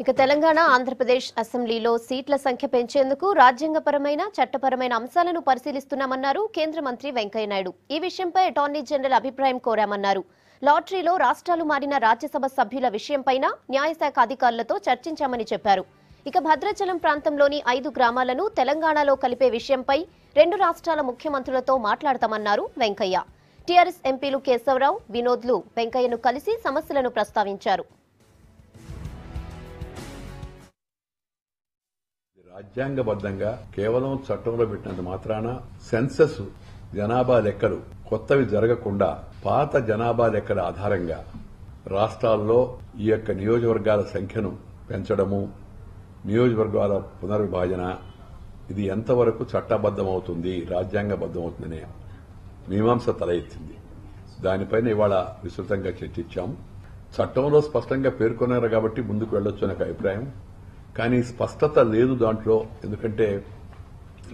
ఇక తెలంగాణ ఆంధ్రప్రదేశ్ అసెంబ్లీలో సీట్ల సంఖ్య పెంచేందుకు రాజ్యాంగపరమైన చట్టపరమైన అంశాలను పరిశీలిస్తున్నామన్నారు కేంద్ర మంత్రి వెంకయ్య నాయుడు. ఈ విషయంపై అటార్నీ జనరల్ అభిప్రాయం కోరామన్నారు. లాటరీలో రాష్ట్రాలు మారిన రాజ్యసభ సభ్యుల విషయంపైన న్యాయశాఖ అధికారులతో చర్చించామని చెప్పారు. ఇక భద్రాచలం ప్రాంతంలోని 5 గ్రామాలను తెలంగాణలో కలిపే విషయంపై 2 రాష్ట్రాల ముఖ్యమంత్రులతో మాట్లాడతామన్నారు వెంకయ్య. టీఆర్ఎస్ ఎంపీలు కేశవరావు, వినోద్లు వెంకయ్యను కలిసి సమస్యలను ప్రస్తావించారు. రాజ్యాంగబద్ధంగా కేవలం చట్టంలో పెట్టినంత మాత్రాన సెన్సస్ జనాభా లెక్కలు కొత్తవి జరగకుండా పాత జనాభా లెక్కల ఆధారంగా రాష్ట్రాల్లో ఈ యొక్క నియోజకవర్గాల సంఖ్యను పెంచడము, నియోజకవర్గాల పునర్విభజన ఇది ఎంతవరకు చట్టబద్దమవుతుంది, రాజ్యాంగబద్దమవుతుందనే మీమాంస తల ఎత్తింది. దానిపైన ఇవాళ విస్తృతంగా చర్చించాం. చట్టంలో స్పష్టంగా పేర్కొన్నారు కాబట్టి ముందుకు వెళ్లొచ్చు అనే అభిప్రాయం. కానీ స్పష్టత లేదు దాంట్లో. ఎందుకంటే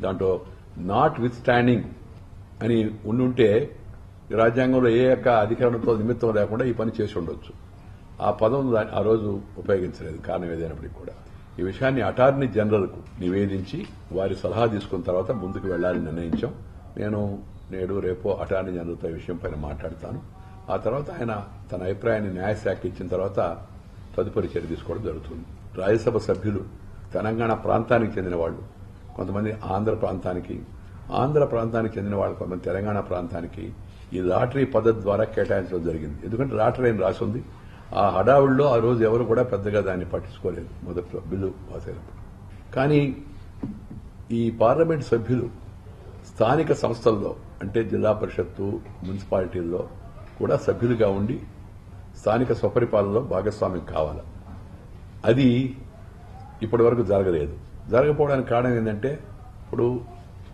దాంట్లో నాట్ విత్ స్టాండింగ్ అని ఉండుంటే రాజ్యాంగంలో ఏ యొక్క అధికరణతో నిమిత్తం లేకుండా ఈ పని చేసి ఉండొచ్చు. ఆ పదం ఆ రోజు ఉపయోగించలేదు, కారణం ఏదైనప్పటికీ కూడా. ఈ విషయాన్ని అటార్నీ జనరల్కు నివేదించి వారి సలహా తీసుకున్న తర్వాత ముందుకు వెళ్లాలని నిర్ణయించాం. నేను నేడు రేపు అటార్నీ జనరల్తో ఈ విషయం పైన మాట్లాడతాను. ఆ తర్వాత ఆయన తన అభిప్రాయాన్ని న్యాయశాఖ ఇచ్చిన తర్వాత తదుపరి చర్య తీసుకోవడం జరుగుతుంది. రాజ్యసభ సభ్యులు తెలంగాణ ప్రాంతానికి చెందిన వాళ్ళు, కొంతమంది ఆంధ్ర ప్రాంతానికి చెందిన వాళ్ళు, కొంతమంది తెలంగాణ ప్రాంతానికి ఈ లాటరీ పద్ధతి ద్వారా కేటాయించడం జరిగింది. ఎందుకంటే లాటరీ అని రాసి ఉంది. ఆ హడావుల్లో ఆ రోజు ఎవరు కూడా పెద్దగా దాన్ని పట్టించుకోలేదు మొదట్లో బిల్లు పాస్ అయినప్పుడు. కానీ ఈ పార్లమెంట్ సభ్యులు స్థానిక సంస్థల్లో అంటే జిల్లా పరిషత్తు, మున్సిపాలిటీల్లో కూడా సభ్యులుగా ఉండి స్థానిక స్వపరిపాలనలో భాగస్వామ్యం కావాలి. అది ఇప్పటి వరకు జరగలేదు. జరగకపోవడానికి కారణం ఏంటంటే, ఇప్పుడు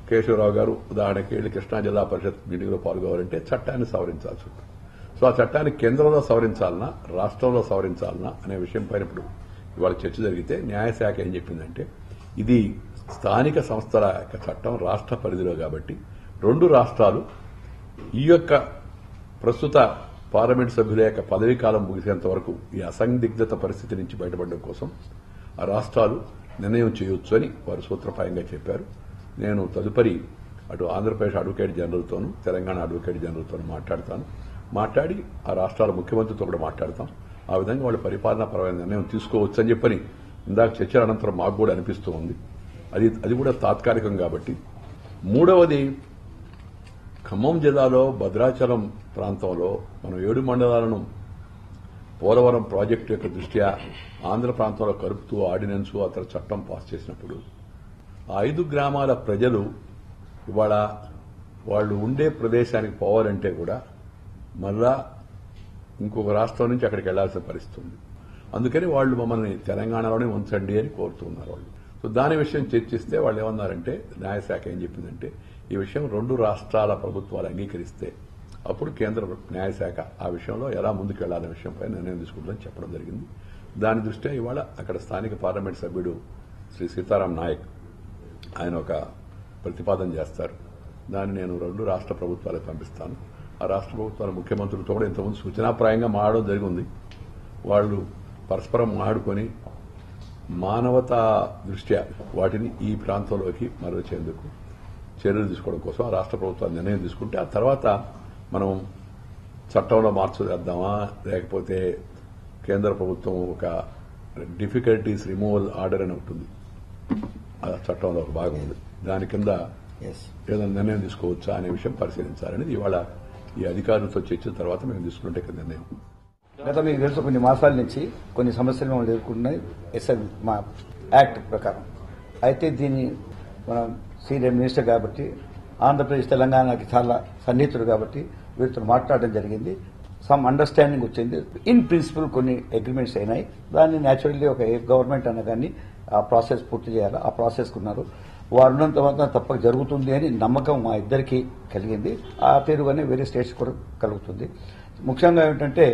కేశవరావు గారు ఉదాహరణకి వెళ్ళి కృష్ణా జిల్లా పరిషత్ మీటింగ్లో పాల్గొవాలంటే చట్టాన్ని సవరించాల్సి ఉంటుంది. సో ఆ చట్టాన్ని కేంద్రంలో సవరించాలన్నా రాష్ట్రంలో సవరించాలన్నా అనే విషయం పైన ఇప్పుడు ఇవాళ చర్చ జరిగితే న్యాయశాఖ ఏం చెప్పిందంటే, ఇది స్థానిక సంస్థల యొక్క చట్టం రాష్ట్ర పరిధిలో కాబట్టి 2 రాష్ట్రాలు ఈ యొక్క ప్రస్తుత పార్లమెంట్ సభ్యుల యొక్క పదవీ కాలం ముగిసేంత వరకు ఈ అసందిగ్ధత పరిస్థితి నుంచి బయటపడడం కోసం ఆ రాష్ట్రాలు నిర్ణయం చేయొచ్చు అని వారు సూత్రప్రాయంగా చెప్పారు. నేను తదుపరి అటు ఆంధ్రప్రదేశ్ అడ్వకేట్ జనరల్తోనూ తెలంగాణ అడ్వకేట్ జనరల్తోనూ మాట్లాడి ఆ రాష్ట్రాల ముఖ్యమంత్రితో కూడా మాట్లాడతాం. ఆ విధంగా వాళ్ళు పరిపాలనాపరమైన నిర్ణయం తీసుకోవచ్చు అని చెప్పని ఇందాక చర్చల అనంతరం మాకు కూడా అనిపిస్తూ ఉంది. అది కూడా తాత్కాలికం కాబట్టి. మూడవది, ఖమ్మం జిల్లాలో భద్రాచలం ప్రాంతంలో మనం 7 మండలాలను పోలవరం ప్రాజెక్టు యొక్క దృష్ట్యా ఆంధ్ర ప్రాంతంలో కలుపుతూ ఆర్డినెన్స్ అతర చట్టం పాస్ చేసినప్పుడు ఆ 5 గ్రామాల ప్రజలు ఇవాళ వాళ్ళు ఉండే ప్రదేశానికి పోవాలంటే కూడా మళ్ళా ఇంకొక రాష్ట్రం నుంచి అక్కడికి వెళ్లాల్సిన పరిస్థితి ఉంది. అందుకని వాళ్ళు మమ్మల్ని తెలంగాణలోనే ఉంచండి అని కోరుతున్నారు వాళ్ళు. సో దాని విషయం చర్చిస్తే వాళ్ళు ఏమన్నారంటే, న్యాయశాఖ ఏం చెప్పిందంటే, ఈ విషయం 2 రాష్ట్రాల ప్రభుత్వాలు అంగీకరిస్తే అప్పుడు కేంద్ర న్యాయశాఖ ఆ విషయంలో ఎలా ముందుకు వెళ్లాలనే విషయంపై నిర్ణయం తీసుకుంటుందని చెప్పడం జరిగింది. దాని దృష్ట్యా ఇవాళ అక్కడ స్థానిక పార్లమెంట్ సభ్యుడు శ్రీ సీతారాం నాయక్ ఆయన ఒక ప్రతిపాదన చేస్తారు. దాన్ని నేను 2 రాష్ట్ర ప్రభుత్వాలకు పంపిస్తాను. ఆ రాష్ట్ర ప్రభుత్వాల ముఖ్యమంత్రులతో కూడా ఇంతకుముందు సూచనాప్రాయంగా మాడడం జరిగింది. వాళ్ళు పరస్పరం మాడుకొని మానవతా దృష్ట్యా వాటిని ఈ ప్రాంతంలోకి మరల్చేందుకు చర్యలు తీసుకోవడం కోసం ఆ రాష్ట్ర ప్రభుత్వాలు నిర్ణయం తీసుకుంటే ఆ తర్వాత మనం చట్టంలో మార్పు చేద్దామా, లేకపోతే కేంద్ర ప్రభుత్వం ఒక డిఫికల్టీస్ రిమూవల్ ఆర్డర్ అని ఉంటుంది, ఆ చట్టంలో ఒక భాగం ఉంది. దాని కింద ఏదైనా నిర్ణయం తీసుకోవచ్చా అనే విషయం పరిశీలించాలనేది ఇవాళ ఈ అధికారులతో చర్చించిన తర్వాత మేము తీసుకుంటే నిర్ణయం. గత మీకు తెలుసు కొన్ని మాసాల నుంచి కొన్ని సమస్యలు మనం ఎదుర్కొంటున్నాయి మా యాక్ట్ ప్రకారం. అయితే దీన్ని మనం సీనియర్ మినిస్టర్ కాబట్టి ఆంధ్రప్రదేశ్ తెలంగాణకి చాలా సన్నిహితుడు కాబట్టి వీరితో మాట్లాడడం జరిగింది. సమ్ అండర్స్టాండింగ్ వచ్చింది. ఇన్ ప్రిన్సిపల్ కొన్ని అగ్రిమెంట్స్ అయినాయి. దాన్ని న్యాచురల్లీ ఒక గవర్నమెంట్ అనగాని ఆ ప్రాసెస్ పూర్తి చేయాలి. ఆ ప్రాసెస్ కున్నారు. వారు ఉన్నంత మాత్రం తప్పక జరుగుతుంది అని నమ్మకం మా ఇద్దరికి కలిగింది. ఆ తీరుగానే వేరే స్టేట్స్ కూడా కలుగుతుంది. ముఖ్యంగా ఏమిటంటే,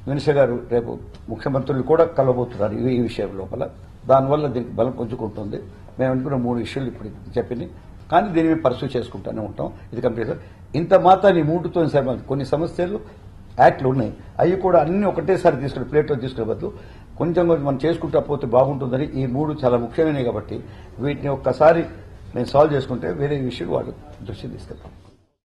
మినిస్టర్ గారు రేపు ముఖ్యమంత్రులు కూడా కలవబోతున్నారు ఈ విషయం లోపల. దానివల్ల దీనికి బలం పుంజుకుంటుంది. మేము అనుకున్న 3 ఇష్యూలు ఇప్పుడు చెప్పింది. కానీ దీన్ని మేము పర్సూ చేసుకుంటూనే ఉంటాం. ఇది కంప్లీట్. ఇంత మాత్రాన్ని 3తో కొన్ని సమస్యలు యాక్ట్లు ఉన్నాయి. అవి కూడా అన్ని ఒకటేసారి తీసుకుని ప్లేట్లో తీసుకునే బదులు కొంచెం కొంచెం మనం చేసుకుంటా పోతే బాగుంటుందని ఈ 3 చాలా ముఖ్యమైనవి కాబట్టి వీటిని ఒక్కసారి నేను సాల్వ్ చేసుకుంటే వేరే విషయం వాళ్ళు దృష్టి తీసుకెళ్తాం.